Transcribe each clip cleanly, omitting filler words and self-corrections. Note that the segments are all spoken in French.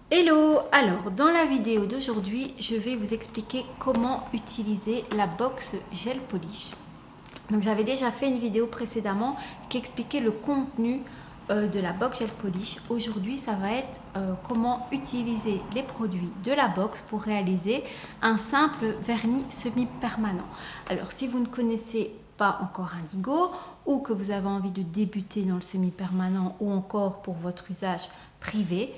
Hello! Alors, dans la vidéo d'aujourd'hui, je vais vous expliquer comment utiliser la box gel polish. Donc, j'avais déjà fait une vidéo précédemment qui expliquait le contenu de la box gel polish. Aujourd'hui, ça va être comment utiliser les produits de la box pour réaliser un simple vernis semi-permanent. Alors, si vous ne connaissez pas encore Indigo ou que vous avez envie de débuter dans le semi-permanent ou encore pour votre usage privé,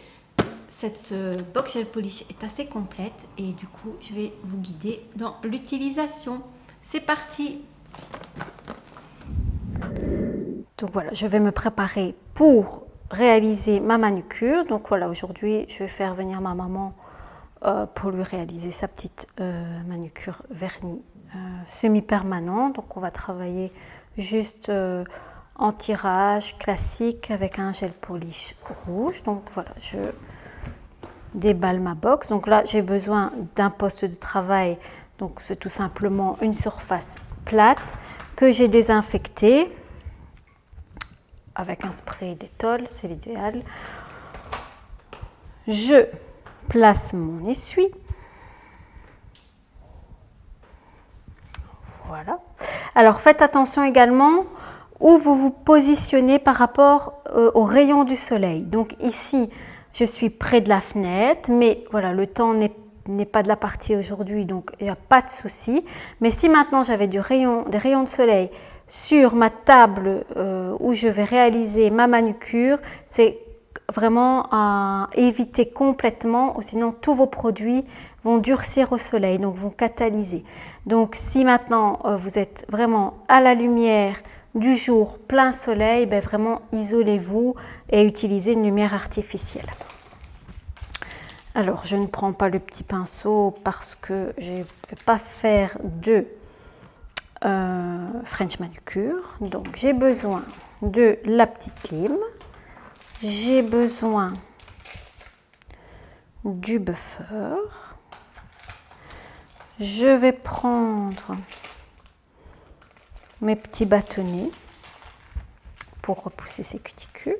cette box gel polish est assez complète et du coup, je vais vous guider dans l'utilisation. C'est parti! Donc voilà, je vais me préparer pour réaliser ma manucure. Donc voilà, aujourd'hui, je vais faire venir ma maman pour lui réaliser sa petite manucure vernis semi-permanent. Donc on va travailler juste en tirage classique avec un gel polish rouge. Donc voilà, je déballe ma box. Donc là, j'ai besoin d'un poste de travail. Donc c'est tout simplement une surface plate que j'ai désinfectée avec un spray Dettol, c'est l'idéal. Je place mon essuie. Voilà. Alors faites attention également où vous vous positionnez par rapport aux rayons du soleil. Donc ici, je suis près de la fenêtre, mais voilà, le temps n'est pas de la partie aujourd'hui, donc il n'y a pas de souci. Mais si maintenant j'avais des rayons de soleil sur ma table où je vais réaliser ma manucure, c'est vraiment à éviter complètement, ou sinon tous vos produits vont durcir au soleil, donc vont catalyser. Donc si maintenant vous êtes vraiment à la lumière du jour, plein soleil, ben vraiment isolez-vous et utilisez une lumière artificielle. Alors je ne prends pas le petit pinceau parce que je ne vais pas faire de French manucure. Donc j'ai besoin de la petite lime, j'ai besoin du buffer, je vais prendre mes petits bâtonnets pour repousser ces cuticules.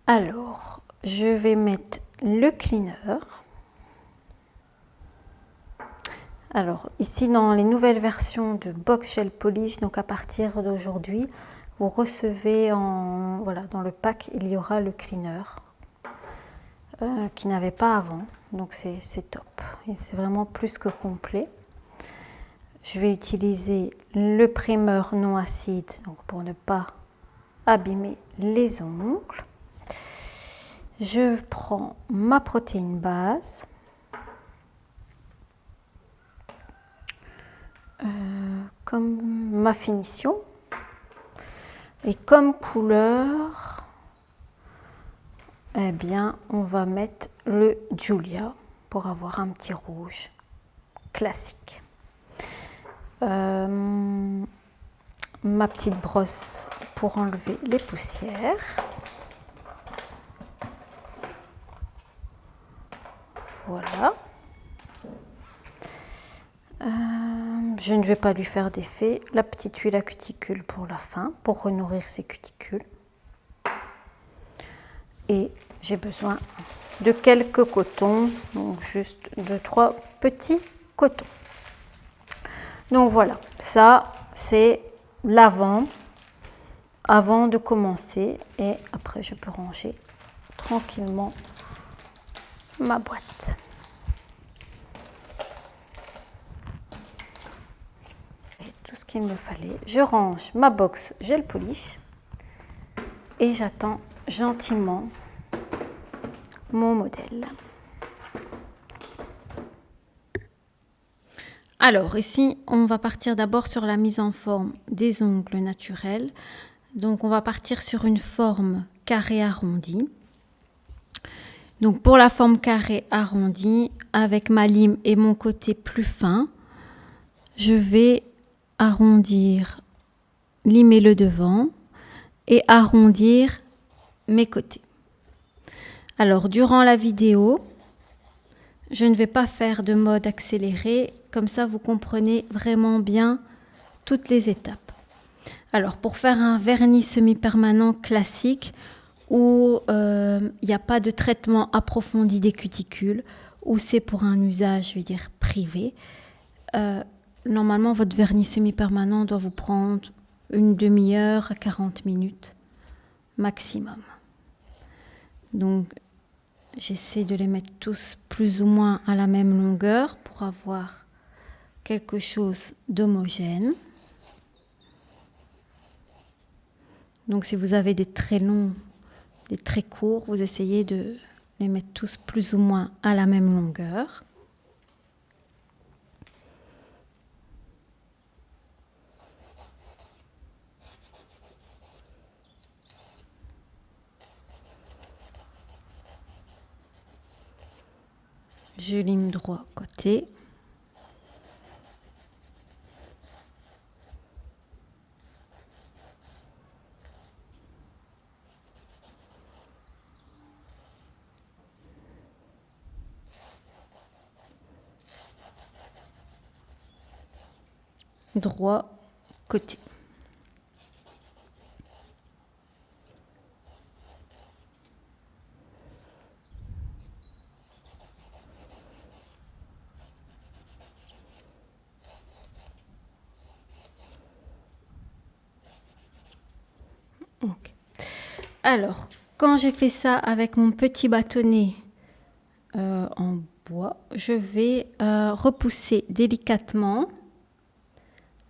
Alors, je vais mettre le cleaner. Alors, ici dans les nouvelles versions de box gel polish, donc à partir d'aujourd'hui, vous recevez voilà, dans le pack, il y aura le cleaner qui n'avait pas avant. Donc c'est top. C'est vraiment plus que complet. Je vais utiliser le primeur non acide donc pour ne pas abîmer les ongles. Je prends ma protéine base. Comme ma finition. Et comme couleur, eh bien, on va mettre le Julia pour avoir un petit rouge classique. Ma petite brosse pour enlever les poussières. Voilà. Je ne vais pas lui faire d'effet. La petite huile à cuticule pour la fin, pour renourrir ses cuticules. Et j'ai besoin de quelques cotons, donc juste 2-3 petits cotons. Donc voilà, ça c'est l'avant, avant de commencer, et après je peux ranger tranquillement ma boîte. Et tout ce qu'il me fallait, je range ma box gel polish et j'attends gentiment mon modèle. Alors ici, on va partir d'abord sur la mise en forme des ongles naturels. Donc on va partir sur une forme carré arrondi. Donc pour la forme carré arrondi, avec ma lime et mon côté plus fin, je vais arrondir, limer le devant et arrondir mes côtés. Alors durant la vidéo, je ne vais pas faire de mode accéléré, comme ça vous comprenez vraiment bien toutes les étapes. Alors pour faire un vernis semi-permanent classique, où il n'y a pas de traitement approfondi des cuticules, où c'est pour un usage, je vais dire, privé. Normalement, votre vernis semi-permanent doit vous prendre une demi-heure à 40 minutes maximum. Donc, j'essaie de les mettre tous plus ou moins à la même longueur pour avoir quelque chose d'homogène. Donc, si vous avez des traits longs, des traits courts, vous essayez de les mettre tous plus ou moins à la même longueur. Je lime droit côté. Droit côté. Okay. Alors, quand j'ai fait ça avec mon petit bâtonnet en bois, je vais repousser délicatement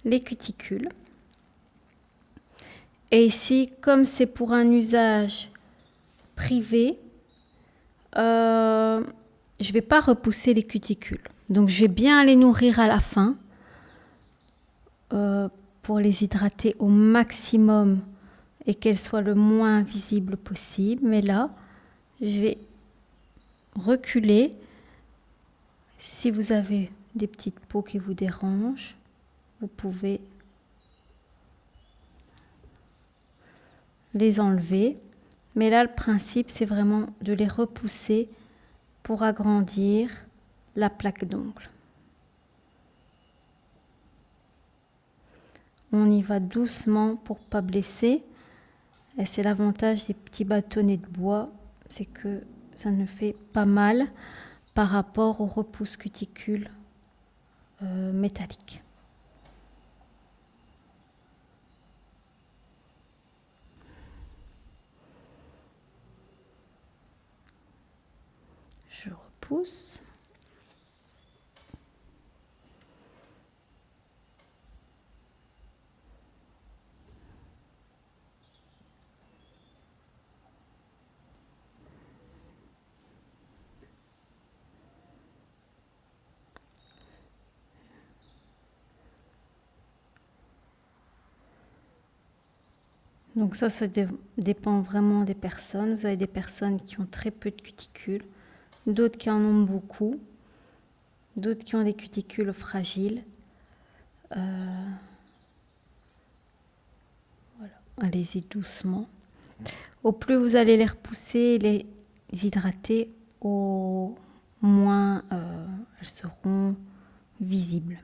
les cuticules. Et ici, comme c'est pour un usage privé, je ne vais pas repousser les cuticules. Donc, je vais bien les nourrir à la fin pour les hydrater au maximum et qu'elles soient le moins visibles possible. Mais là, je vais reculer. Si vous avez des petites peaux qui vous dérangent, vous pouvez les enlever. Mais là, le principe, c'est vraiment de les repousser pour agrandir la plaque d'ongle. On y va doucement pour ne pas blesser. Et c'est l'avantage des petits bâtonnets de bois, c'est que ça ne fait pas mal par rapport aux repousses cuticules métalliques. Je repousse. Donc ça dépend vraiment des personnes. Vous avez des personnes qui ont très peu de cuticules, d'autres qui en ont beaucoup, d'autres qui ont des cuticules fragiles. Voilà. Allez-y doucement. Au plus vous allez les repousser, les hydrater, au moins elles seront visibles.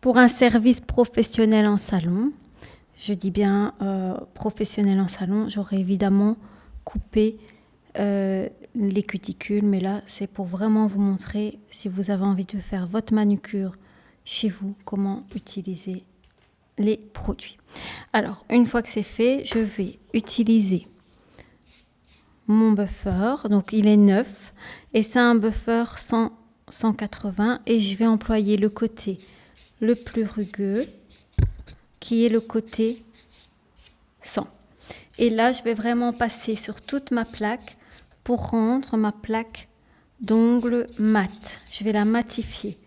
Pour un service professionnel en salon, je dis bien professionnel en salon, j'aurais évidemment coupé les cuticules, mais là c'est pour vraiment vous montrer, si vous avez envie de faire votre manucure chez vous, comment utiliser les produits. Alors, une fois que c'est fait, je vais utiliser mon buffer, donc il est neuf, et c'est un buffer 180, et je vais employer le côté le plus rugueux, qui est le côté 100. Et là, je vais vraiment passer sur toute ma plaque pour rendre ma plaque d'ongle mate. Je vais la matifier.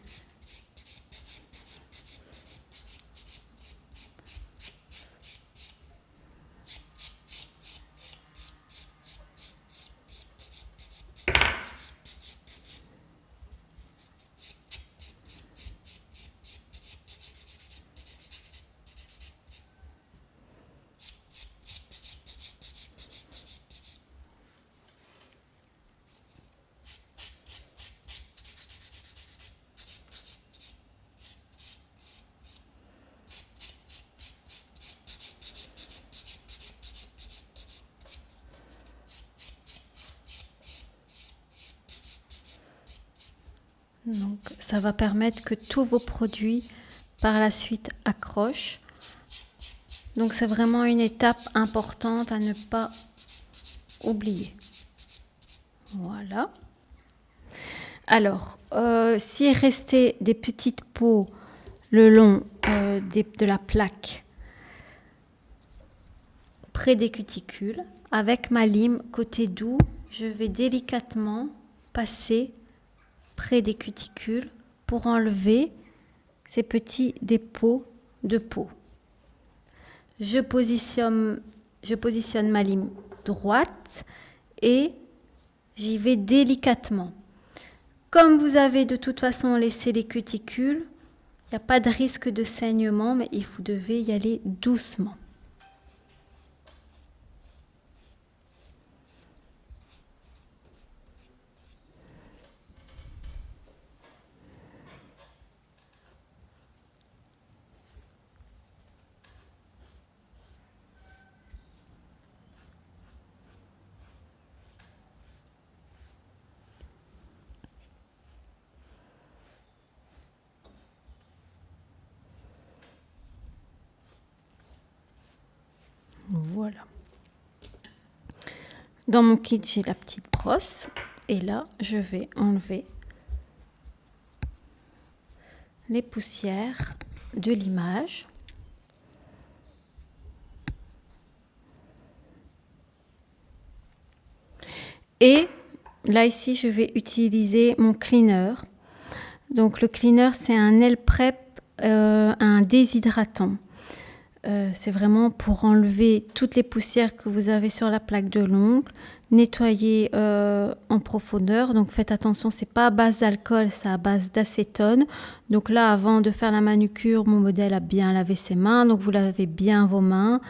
Donc ça va permettre que tous vos produits par la suite accrochent. Donc c'est vraiment une étape importante à ne pas oublier. Voilà. Alors, s'il restait des petites peaux le long de la plaque près des cuticules, avec ma lime côté doux, je vais délicatement passer près des cuticules pour enlever ces petits dépôts de peau. Je positionne ma lime droite et j'y vais délicatement. Comme vous avez de toute façon laissé les cuticules, il n'y a pas de risque de saignement, mais vous devez y aller doucement. Voilà. Dans mon kit, j'ai la petite brosse. Et là, je vais enlever les poussières de l'image. Et là, ici, je vais utiliser mon cleaner. Donc, le cleaner, c'est un nail prep, un déshydratant. C'est vraiment pour enlever toutes les poussières que vous avez sur la plaque de l'ongle, nettoyer en profondeur. Donc faites attention, c'est pas à base d'alcool, c'est à base d'acétone. Donc là, avant de faire la manucure, mon modèle a bien lavé ses mains, donc vous lavez bien vos mains,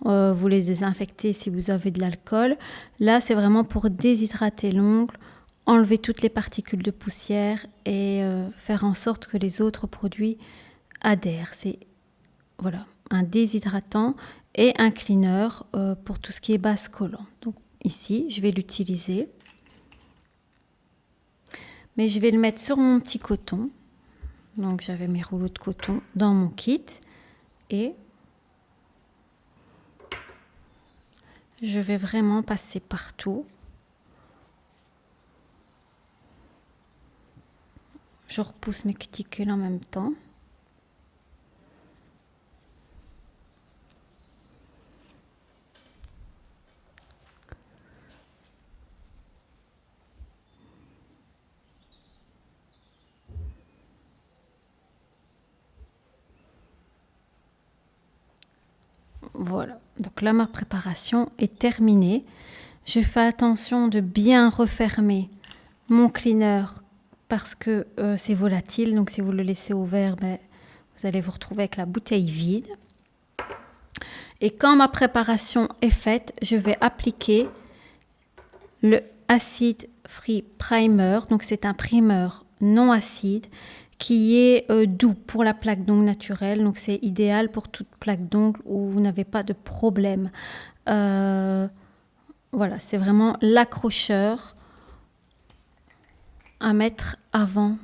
vous les désinfectez si vous avez de l'alcool. Là, c'est vraiment pour déshydrater l'ongle, enlever toutes les particules de poussière et faire en sorte que les autres produits adhèrent. C'est voilà, un déshydratant et un cleaner pour tout ce qui est base collant. Donc ici, je vais l'utiliser. Mais je vais le mettre sur mon petit coton. Donc j'avais mes rouleaux de coton dans mon kit. Et je vais vraiment passer partout. Je repousse mes cuticules en même temps. Voilà, donc là ma préparation est terminée. Je fais attention de bien refermer mon cleaner parce que c'est volatile. Donc si vous le laissez ouvert, vous allez vous retrouver avec la bouteille vide. Et quand ma préparation est faite, je vais appliquer le Acid Free Primer. Donc c'est un primer non acide qui est doux pour la plaque d'ongle naturelle. Donc c'est idéal pour toute plaque d'ongle où vous n'avez pas de problème. Voilà, c'est vraiment l'accrocheur à mettre avant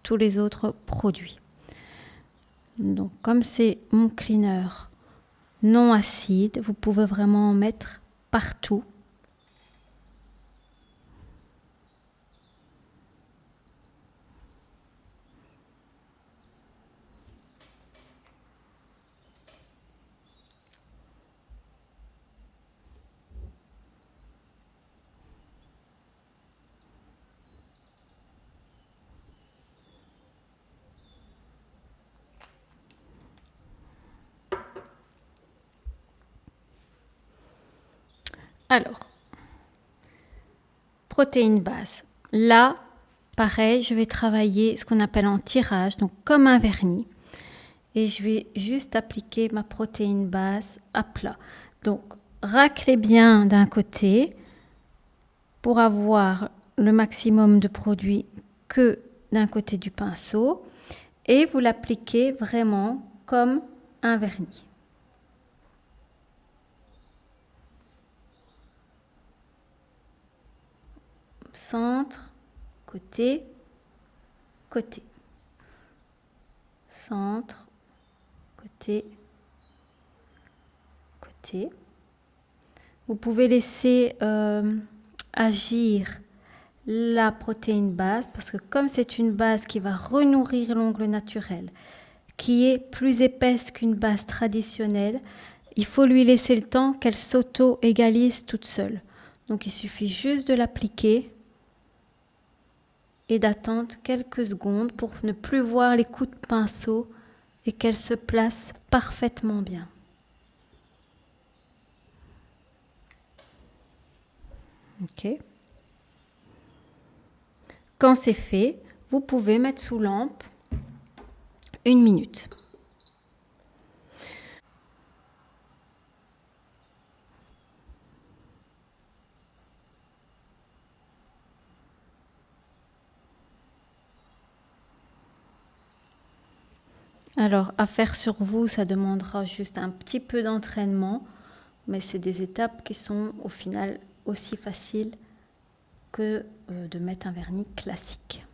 tous les autres produits. Donc comme c'est mon cleaner non acide, vous pouvez vraiment en mettre partout. Alors, protéines base. Là, pareil, je vais travailler ce qu'on appelle en tirage, donc comme un vernis. Et je vais juste appliquer ma protéine base à plat. Donc, raclez bien d'un côté pour avoir le maximum de produit que d'un côté du pinceau. Et vous l'appliquez vraiment comme un vernis. Centre, côté, côté. Centre, côté, côté. Vous pouvez laisser agir la protéine base parce que comme c'est une base qui va renourrir l'ongle naturel, qui est plus épaisse qu'une base traditionnelle, il faut lui laisser le temps qu'elle s'auto-égalise toute seule. Donc il suffit juste de l'appliquer et d'attendre quelques secondes pour ne plus voir les coups de pinceau et qu'elle se place parfaitement bien. Ok. Quand c'est fait, vous pouvez mettre sous lampe 1 minute. Alors, à faire sur vous, ça demandera juste un petit peu d'entraînement, mais c'est des étapes qui sont au final aussi faciles que de mettre un vernis classique.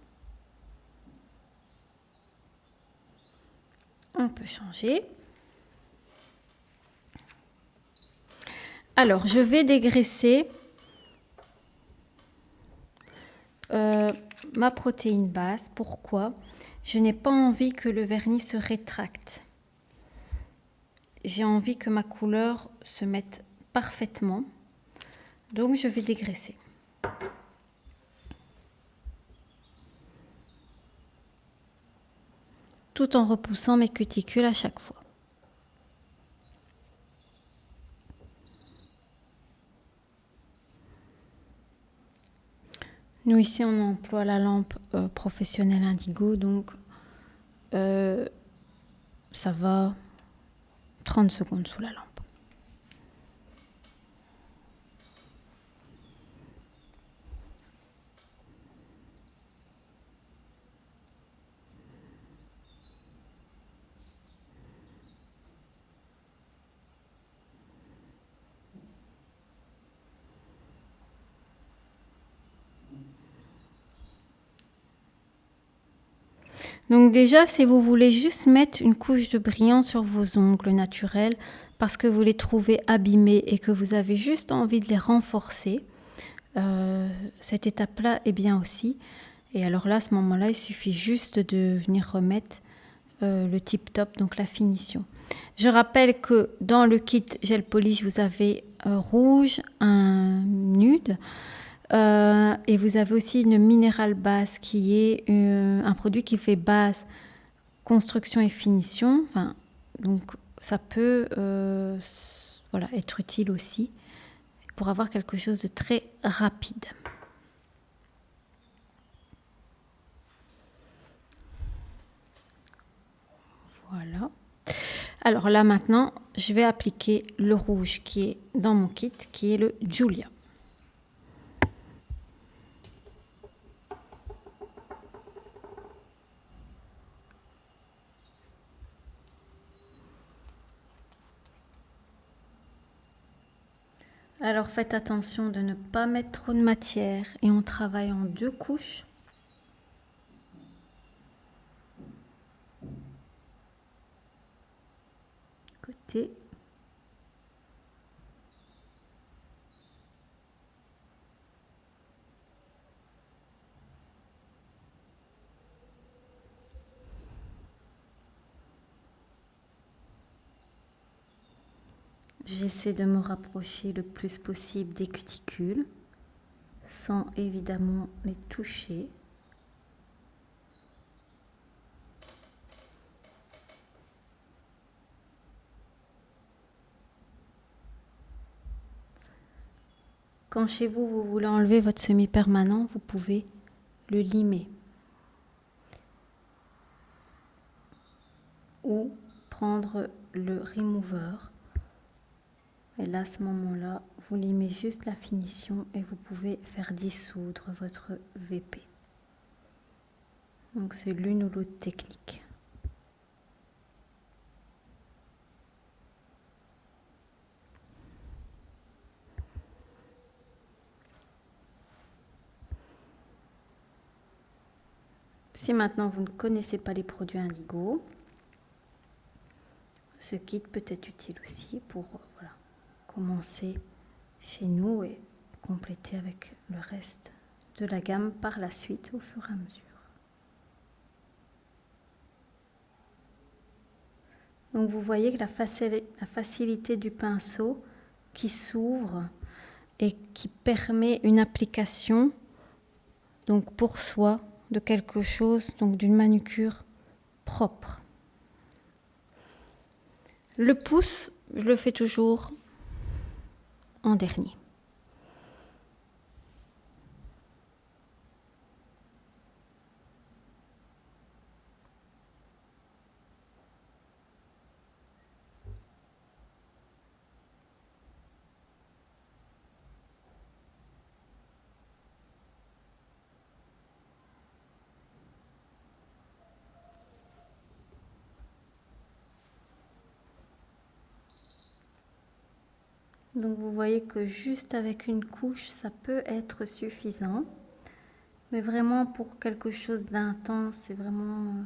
On peut changer. Alors, je vais dégraisser ma protéine base. Pourquoi ? Je n'ai pas envie que le vernis se rétracte. J'ai envie que ma couleur se mette parfaitement. Donc, je vais dégraisser. Tout en repoussant mes cuticules à chaque fois. Nous ici on emploie la lampe professionnelle Indigo, donc ça va 30 secondes sous la lampe. Donc déjà, si vous voulez juste mettre une couche de brillant sur vos ongles naturels parce que vous les trouvez abîmés et que vous avez juste envie de les renforcer, cette étape-là est bien aussi. Et alors là, à ce moment-là, il suffit juste de venir remettre le tip top, donc la finition. Je rappelle que dans le kit gel polish, vous avez rouge, un nude, et vous avez aussi une minérale base qui est un produit qui fait base, construction et finition. Enfin, donc ça peut voilà, être utile aussi pour avoir quelque chose de très rapide. Voilà. Alors là maintenant, je vais appliquer le rouge qui est dans mon kit, qui est le Julia. Alors faites attention de ne pas mettre trop de matière et on travaille en 2 couches. Côté. J'essaie de me rapprocher le plus possible des cuticules sans évidemment les toucher. Quand chez vous, vous voulez enlever votre semi-permanent, vous pouvez le limer. Ou prendre le remover. Et là, à ce moment-là, vous limez juste la finition et vous pouvez faire dissoudre votre VP. Donc c'est l'une ou l'autre technique. Si maintenant vous ne connaissez pas les produits Indigo, ce kit peut être utile aussi pour voilà, commencer chez nous et compléter avec le reste de la gamme par la suite au fur et à mesure. Donc vous voyez que la facilité du pinceau qui s'ouvre et qui permet une application donc pour soi de quelque chose, donc d'une manucure propre. Le pouce, je le fais toujours en dernier. Donc vous voyez que juste avec une couche, ça peut être suffisant. Mais vraiment pour quelque chose d'intense, c'est vraiment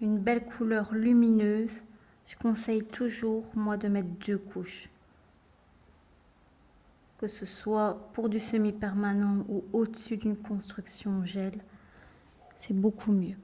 une belle couleur lumineuse. Je conseille toujours, moi, de mettre 2 couches. Que ce soit pour du semi-permanent ou au-dessus d'une construction gel, c'est beaucoup mieux.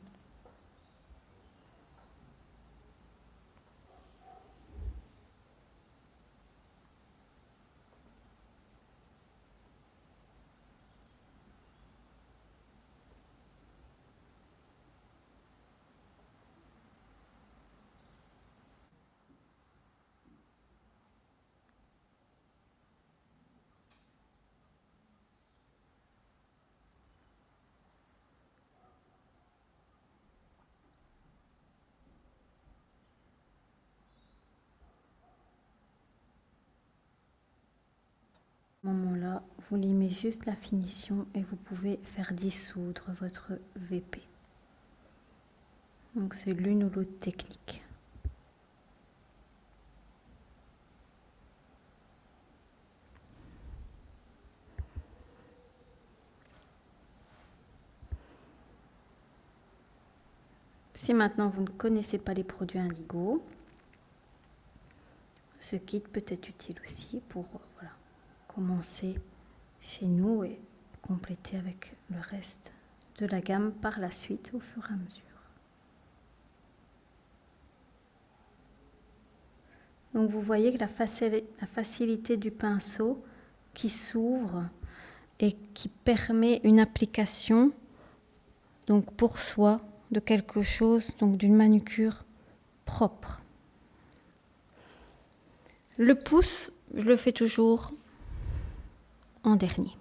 À ce moment-là, vous limez juste la finition et vous pouvez faire dissoudre votre VP. Donc c'est l'une ou l'autre technique. Si maintenant vous ne connaissez pas les produits Indigo, ce kit peut être utile aussi pour voilà, commencer chez nous et compléter avec le reste de la gamme par la suite au fur et à mesure. Donc vous voyez que la facilité du pinceau qui s'ouvre et qui permet une application donc pour soi de quelque chose, donc d'une manucure propre. Le pouce, je le fais toujours en dernier.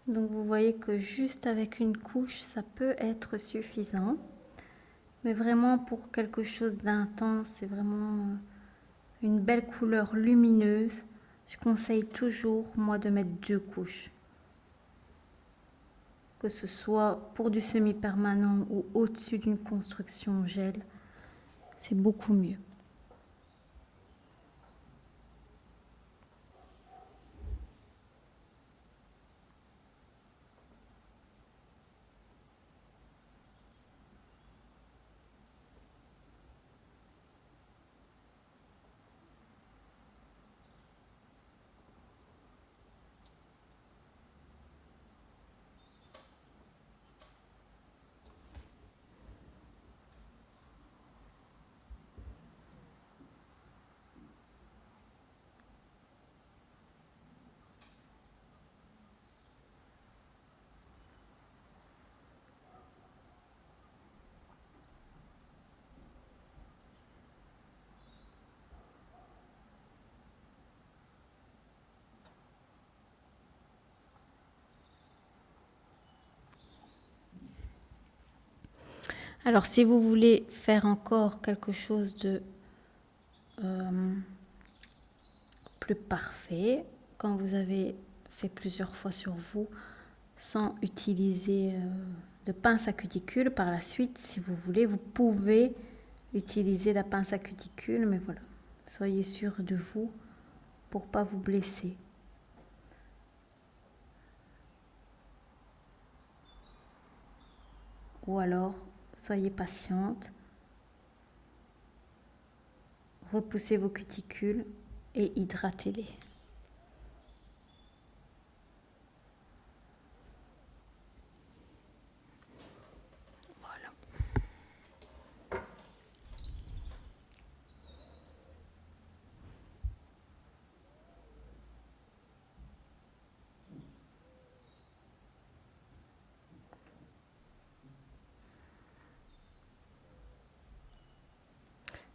Donc vous voyez que juste avec une couche, ça peut être suffisant. Mais vraiment pour quelque chose d'intense, c'est vraiment une belle couleur lumineuse. Je conseille toujours, moi, de mettre 2 couches. Que ce soit pour du semi-permanent ou au-dessus d'une construction gel, c'est beaucoup mieux. Alors, si vous voulez faire encore quelque chose de plus parfait, quand vous avez fait plusieurs fois sur vous, sans utiliser de pince à cuticule, par la suite, si vous voulez, vous pouvez utiliser la pince à cuticule, mais voilà, soyez sûr de vous pour pas vous blesser. Ou alors, soyez patiente, repoussez vos cuticules et hydratez-les. Voilà.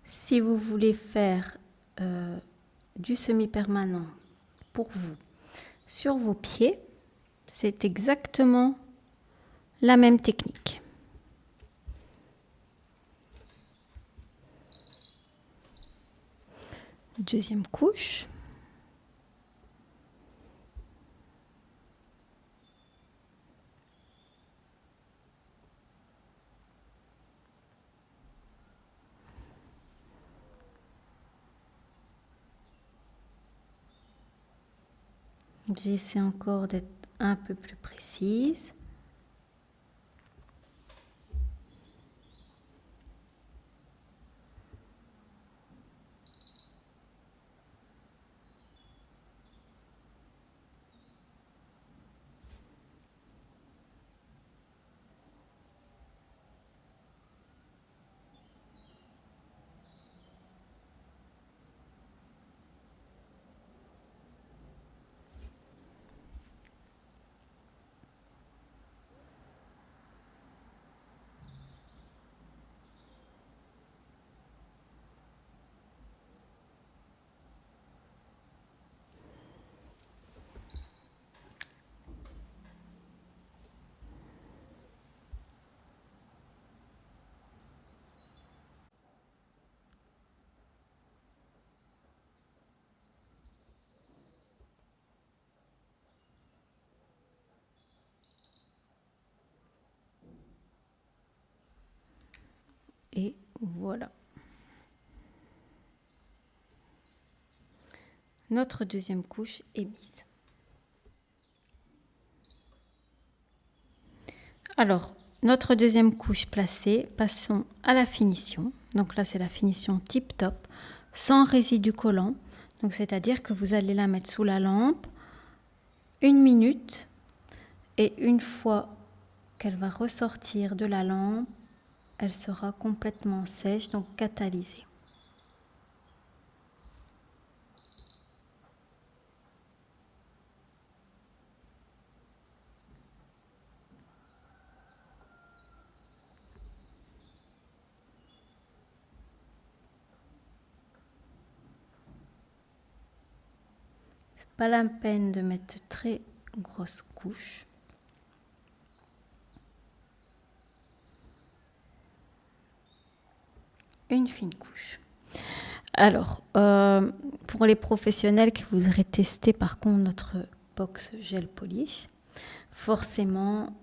Si vous voulez faire du semi-permanent pour vous sur vos pieds, c'est exactement la même technique. Deuxième couche. J'essaie encore d'être un peu plus précise. Et voilà. Notre deuxième couche est mise. Alors, notre deuxième couche placée, passons à la finition. Donc là, c'est la finition tip top, sans résidu collant. Donc, c'est-à-dire que vous allez la mettre sous la lampe 1 minute et une fois qu'elle va ressortir de la lampe, elle sera complètement sèche, donc catalysée. C'est pas la peine de mettre de très grosses couches. Une fine couche. Alors, pour les professionnels qui voudraient tester par contre notre box gel polish, forcément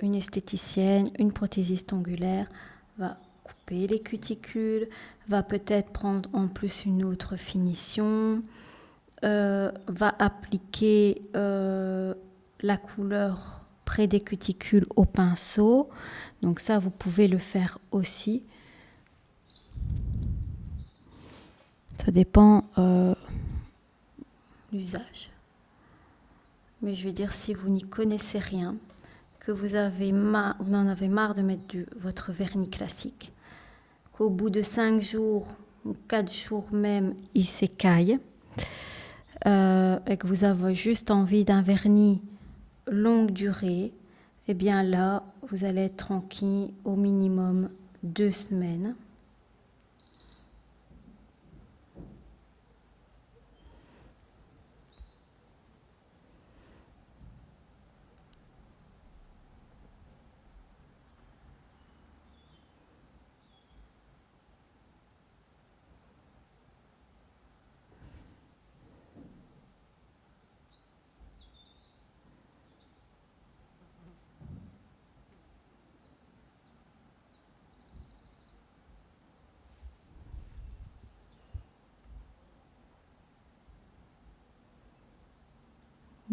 une esthéticienne, une prothésiste ongulaire va couper les cuticules, va peut-être prendre en plus une autre finition, va appliquer la couleur près des cuticules au pinceau. Donc ça, vous pouvez le faire aussi. Ça dépend l'usage. Mais je veux dire, si vous n'y connaissez rien, que vous en avez marre de mettre votre vernis classique, qu'au bout de 5 jours ou 4 jours même, il s'écaille, et que vous avez juste envie d'un vernis longue durée, eh bien là, vous allez être tranquille au minimum 2 semaines.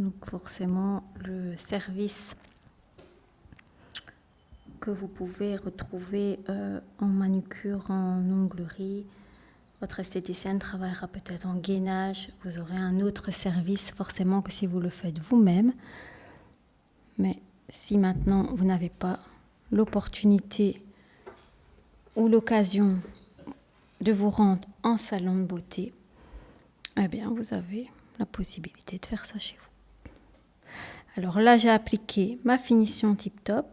Donc forcément, le service que vous pouvez retrouver en manucure, en onglerie. Votre esthéticienne travaillera peut-être en gainage. Vous aurez un autre service forcément que si vous le faites vous-même. Mais si maintenant vous n'avez pas l'opportunité ou l'occasion de vous rendre en salon de beauté, eh bien vous avez la possibilité de faire ça chez vous. Alors là, j'ai appliqué ma finition tip top.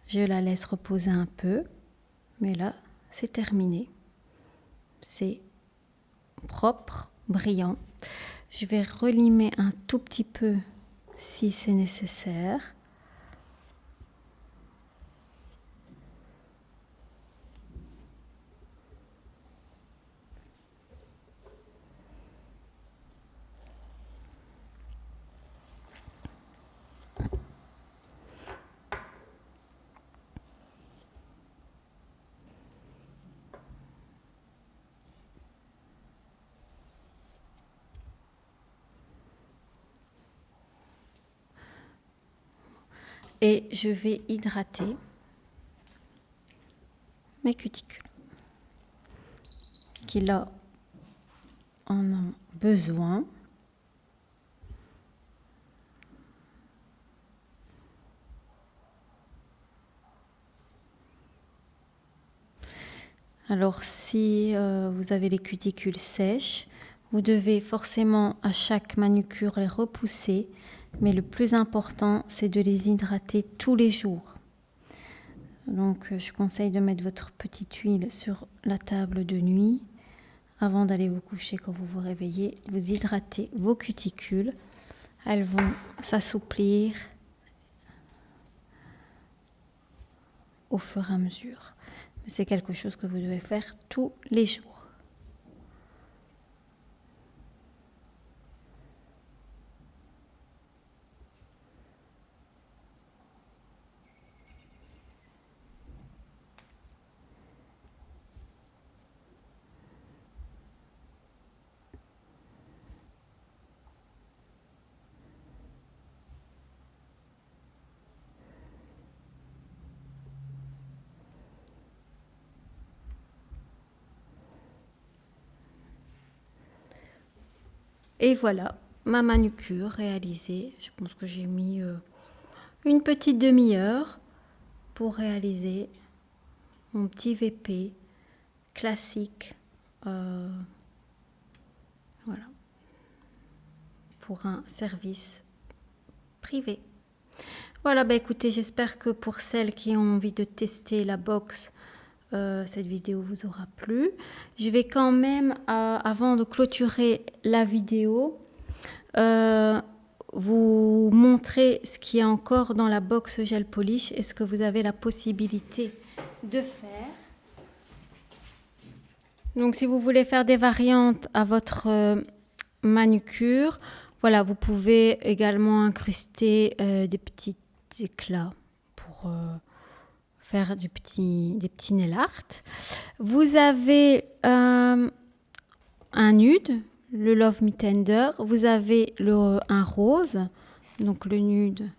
Je la laisse reposer un peu, mais là, c'est terminé. C'est propre, brillant. Je vais relimer un tout petit peu si c'est nécessaire. Et je vais hydrater mes cuticules qui là en ont besoin. Alors si vous avez les cuticules sèches, vous devez forcément à chaque manucure les repousser, mais le plus important c'est de les hydrater tous les jours. Donc je conseille de mettre votre petite huile sur la table de nuit. Avant d'aller vous coucher, quand vous vous réveillez, vous hydratez vos cuticules. Elles vont s'assouplir au fur et à mesure. C'est quelque chose que vous devez faire tous les jours. Et voilà, ma manucure réalisée. Je pense que j'ai mis une petite demi-heure pour réaliser mon petit VP classique. Voilà. Pour un service privé. Voilà, bah écoutez, j'espère que pour celles qui ont envie de tester la box, cette vidéo vous aura plu. Je vais quand même, avant de clôturer la vidéo, vous montrer ce qu'il y a encore dans la box gel polish et ce que vous avez la possibilité de faire. Donc si vous voulez faire des variantes à votre manucure, voilà, vous pouvez également incruster des petits éclats pour faire des petits nail art. Vous avez un nude, le Love Me Tender. Vous avez un rose, donc le nude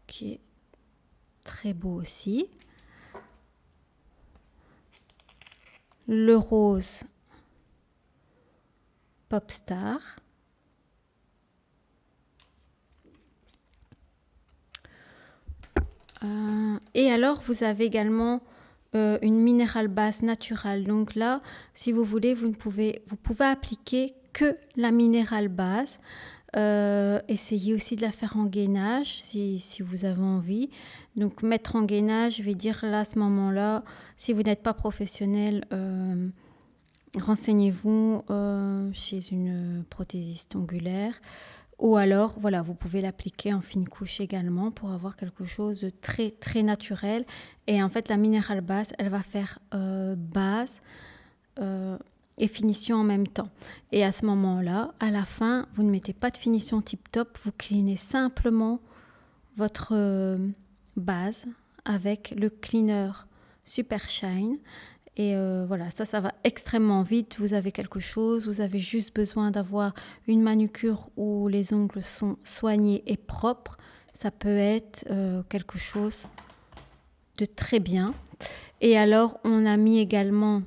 qui est très beau aussi. Le rose Popstar. Et alors, vous avez également une minérale base naturelle. Donc là, si vous voulez, vous pouvez appliquer que la minérale base. Essayez aussi de la faire en gainage si vous avez envie. Donc mettre en gainage, je vais dire là, à ce moment-là, si vous n'êtes pas professionnel, renseignez-vous chez une prothésiste ongulaire. Ou alors, voilà, vous pouvez l'appliquer en fine couche également pour avoir quelque chose de très, très naturel. Et en fait, la minérale base, elle va faire base et finition en même temps. Et à ce moment-là, à la fin, vous ne mettez pas de finition tip-top, vous cleanez simplement votre base avec le cleaner Super Shine. Et voilà, ça va extrêmement vite. Vous avez quelque chose, vous avez juste besoin d'avoir une manucure où les ongles sont soignés et propres. Ça peut être quelque chose de très bien. Et alors, on a mis également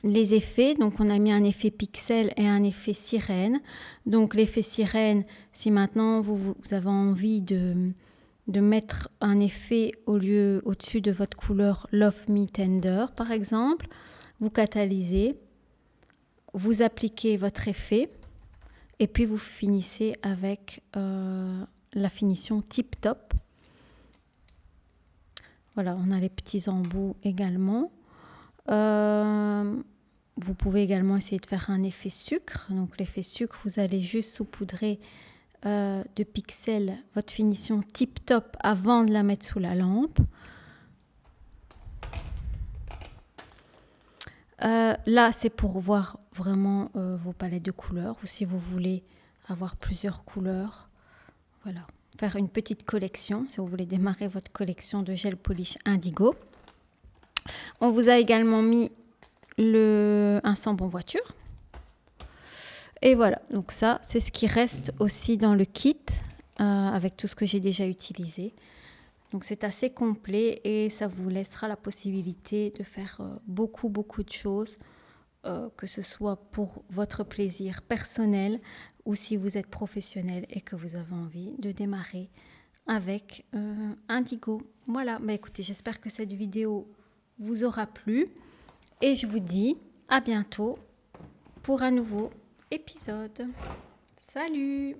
les effets. Donc, on a mis un effet pixel et un effet sirène. Donc, l'effet sirène, si maintenant vous avez envie de mettre un effet au-dessus de votre couleur Love Me Tender, par exemple, vous catalysez, vous appliquez votre effet et puis vous finissez avec la finition Tip Top. Voilà, on a les petits embouts également. Vous pouvez également essayer de faire un effet sucre. Donc l'effet sucre, vous allez juste saupoudrer de pixels votre finition Tip Top avant de la mettre sous la lampe. Là, c'est pour voir vraiment vos palettes de couleurs, ou si vous voulez avoir plusieurs couleurs. Voilà, faire une petite collection, si vous voulez démarrer votre collection de gel polish indigo. On vous a également mis un sambon voiture. Et voilà, donc ça, c'est ce qui reste aussi dans le kit, avec tout ce que j'ai déjà utilisé. Donc c'est assez complet et ça vous laissera la possibilité de faire beaucoup de choses, que ce soit pour votre plaisir personnel ou si vous êtes professionnel et que vous avez envie de démarrer avec Indigo. Voilà, bah écoutez, j'espère que cette vidéo vous aura plu et je vous dis à bientôt pour un nouveau épisode. Salut!